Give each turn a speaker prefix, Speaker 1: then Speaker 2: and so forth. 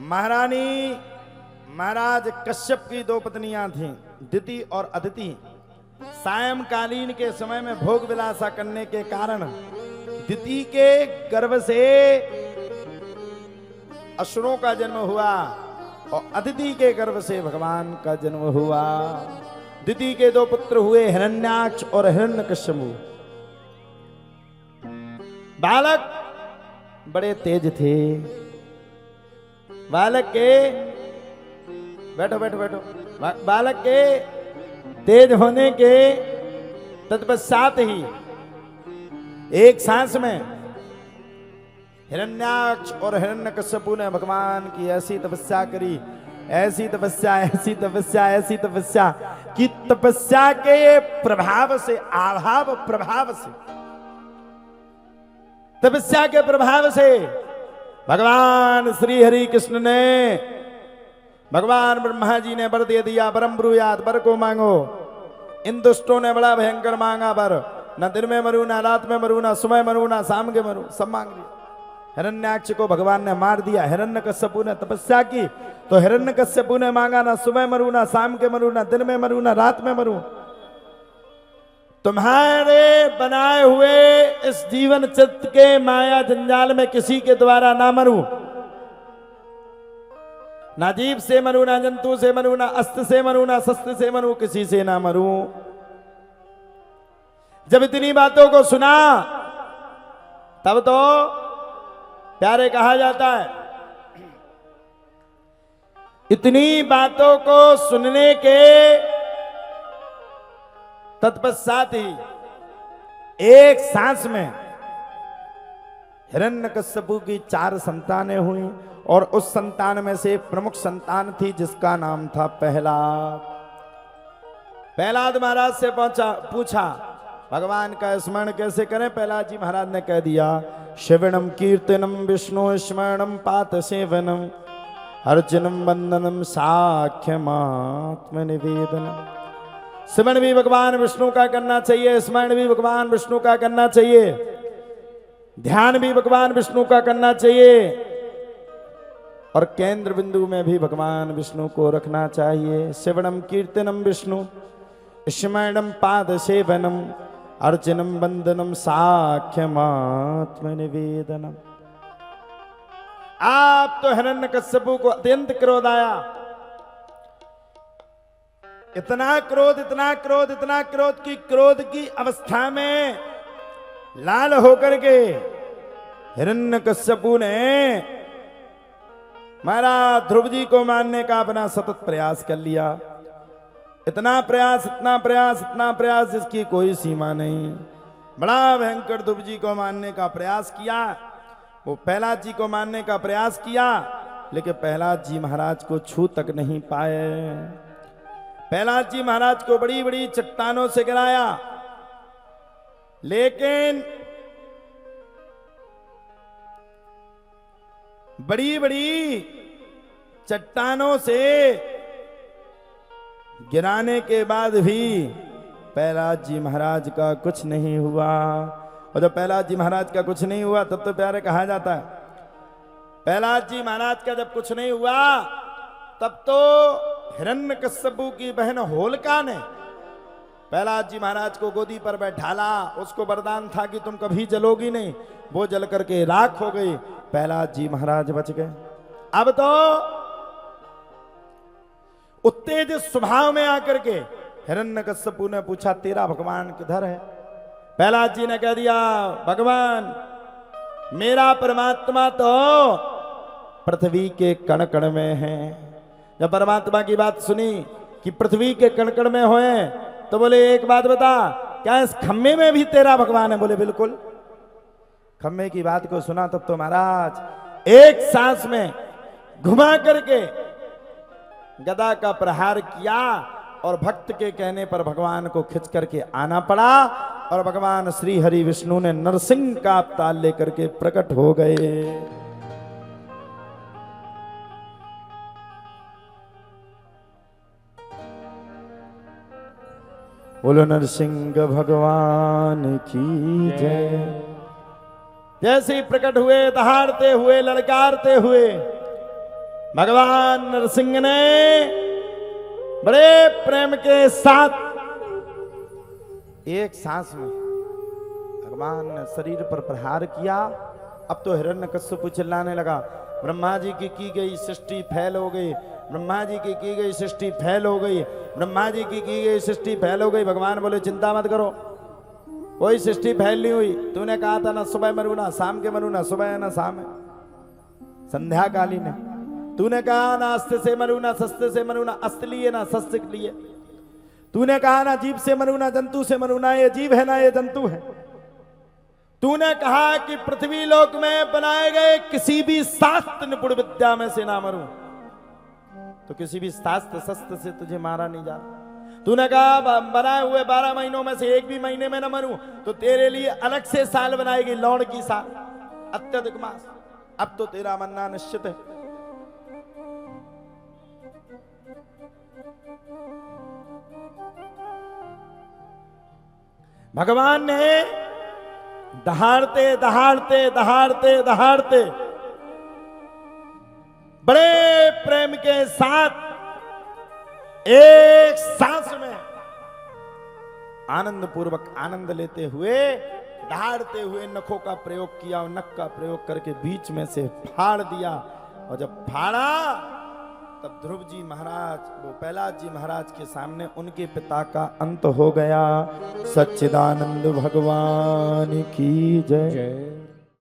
Speaker 1: महारानी महाराज कश्यप की दो पत्नियां थीं, दिति और अदिति। सायंकालीन के समय में भोग विलासा करने के कारण दिति के गर्भ से असुरों का जन्म हुआ और अदिति के गर्भ से भगवान का जन्म हुआ। दिति के दो पुत्र हुए, हिरण्याक्ष और हिरण्यकश्यप। बालक बड़े तेज थे। बालक के बैठो बैठो बैठो बालक के तेज होने के तत्पश्चात ही एक सांस में हिरण्याक्ष और हिरण्यकश्यप ने भगवान की ऐसी तपस्या करी, ऐसी तपस्या, ऐसी तपस्या, ऐसी तपस्या कि तपस्या के प्रभाव से, आभाव प्रभाव से, तपस्या के प्रभाव से भगवान श्री हरि कृष्ण ने, भगवान ब्रह्मा जी ने वर दे दिया, वरम ब्रूयात, वर को मांगो। इन दुष्टों ने बड़ा भयंकर मांगा वर, न दिन में मरू, ना रात में मरू, ना सुबह मरू, ना शाम के मरू, सब मांग लिया। हिरण्याक्ष को भगवान ने मार दिया। हिरण्यकश्यप ने तपस्या की तो हिरण्यकश्यप ने मांगा, ना सुबह मरू, ना शाम के मरू, ना दिन में मरू, ना रात में मरू। तुम्हारे बनाए हुए इस जीवन चित्र के माया जंजाल में किसी के द्वारा ना मरू, ना जीव से मरू, ना जंतु से मरू, ना अस्त्र से मरू, ना शस्त्र से मरू, किसी से ना मरू। जब इतनी बातों को सुना तब तो प्यारे कहा जाता है, इतनी बातों को सुनने के तत्पश्चात ही एक सांस में हिरण्यकश्यप की 4 संतानें हुई और उस संतान में से एक प्रमुख संतान थी जिसका नाम था प्रहलाद। प्रहलाद महाराज से पूछा भगवान का स्मरण कैसे करें। प्रहलाद जी महाराज ने कह दिया, श्रवणम कीर्तनम विष्णु स्मरणम पात सेवनम अर्चनम वंदनम साख्यम आत्म निवेदनम। स्मरण भी भगवान विष्णु का करना चाहिए, स्मरण भी भगवान विष्णु का करना चाहिए, ध्यान भी भगवान विष्णु का करना चाहिए और केंद्र बिंदु में भी भगवान विष्णु को रखना चाहिए। श्रवणम कीर्तनम विष्णु स्मरणम पाद सेवनम अर्चनम वंदनम साख्यम आत्म निवेदनम। आप तो हिरण्यकश्यप को अत्यंत क्रोध आया, इतना क्रोध, इतना क्रोध, इतना क्रोध की क्रोध की अवस्था में लाल होकर के हिरण्यकश्यप ने महाराज ध्रुव जी को मारने का अपना सतत प्रयास कर लिया। इतना प्रयास, इतना प्रयास, इतना प्रयास जिसकी कोई सीमा नहीं। बड़ा भयंकर ध्रुव जी को मारने का प्रयास किया, वो प्रहलाद जी को मारने का प्रयास किया, लेकिन प्रहलाद जी महाराज को छू तक नहीं पाए। प्रहलाद जी महाराज को बड़ी बड़ी चट्टानों से गिराया, लेकिन बड़ी बड़ी चट्टानों से गिराने के बाद भी प्रहलाद जी महाराज का कुछ नहीं हुआ। और जब प्रहलाद जी महाराज का कुछ नहीं हुआ तब तो प्यारे कहा जाता है, प्रहलाद जी महाराज का जब कुछ नहीं हुआ तब तो हिरण्यकश्यप की बहन होलिका ने प्रहलाद जी महाराज को गोदी पर बैठाला। उसको वरदान था कि तुम कभी जलोगी नहीं, वो जल करके राख हो गई, प्रहलाद जी महाराज बच गए। अब तो उत्तेजित स्वभाव में आकर के हिरण्यकश्यप ने पूछा, तेरा भगवान किधर है? प्रहलाद जी ने कह दिया, भगवान मेरा परमात्मा तो पृथ्वी के कण कण में है। जब परमात्मा की बात सुनी कि पृथ्वी के कण कण में होए तो बोले, एक बात बता, क्या इस खम्मे में भी तेरा भगवान है? बोले बिल्कुल। खम्मे की बात को सुना तब तो महाराज एक सांस में घुमा करके गदा का प्रहार किया और भक्त के कहने पर भगवान को खिंच करके आना पड़ा और भगवान श्री हरि विष्णु ने नरसिंह का अवतार लेकर के प्रकट हो गए। बोलो नरसिंह भगवान की जय। जैसे ही प्रकट हुए, दहाड़ते हुए, ललकारते हुए भगवान नरसिंह ने बड़े प्रेम के साथ एक सांस में भगवान ने शरीर पर प्रहार किया। अब तो हिरण्यकश्यप चिल्लाने लगा, ब्रह्मा जी की गई सृष्टि फैल हो गई, ब्रह्मा जी की गई सृष्टि फैल हो गई, ब्रह्मा जी की गई सृष्टि फैल हो गई। भगवान बोले चिंता मत करो, कोई सृष्टि फैल नहीं हुई। तूने कहा था ना सुबह मरू ना शाम के मरू, ना सुबह है ना शाम है, संध्या कालीन है। तूने कहा ना अस्त्र से मरू ना शस्त्र से मरू, ना अस्त्र लिए ना शस्त्र लिए। तूने कहा ना जीव से मरू ना जंतु से मरू, ना ये जीव है ना ये जंतु है। तूने कहा कि पृथ्वी लोक में बनाए गए किसी भी शास्त्र निपुण विद्या में से ना मरूं, तो किसी भी शास्त्र शस्त्र से तुझे मारा नहीं जा रहा। तूने कहा बनाए हुए 12 महीनों में से एक भी महीने में न मरूं, तो तेरे लिए अलग से साल बनाएगी, लौड़ की साल, अत्यधिक मास। अब तो तेरा मरना निश्चित है। भगवान ने दहाड़ते दहाड़ते दहाड़ते दहाड़ते बड़े प्रेम के साथ एक सांस में आनंद पूर्वक आनंद लेते हुए दहाड़ते हुए नखों का प्रयोग किया और नख का प्रयोग करके बीच में से फाड़ दिया। और जब फाड़ा तब ध्रुव जी महाराज, वो प्रहलाद जी महाराज के सामने उनके पिता का अंत हो गया। सच्चिदानंद भगवान की जय।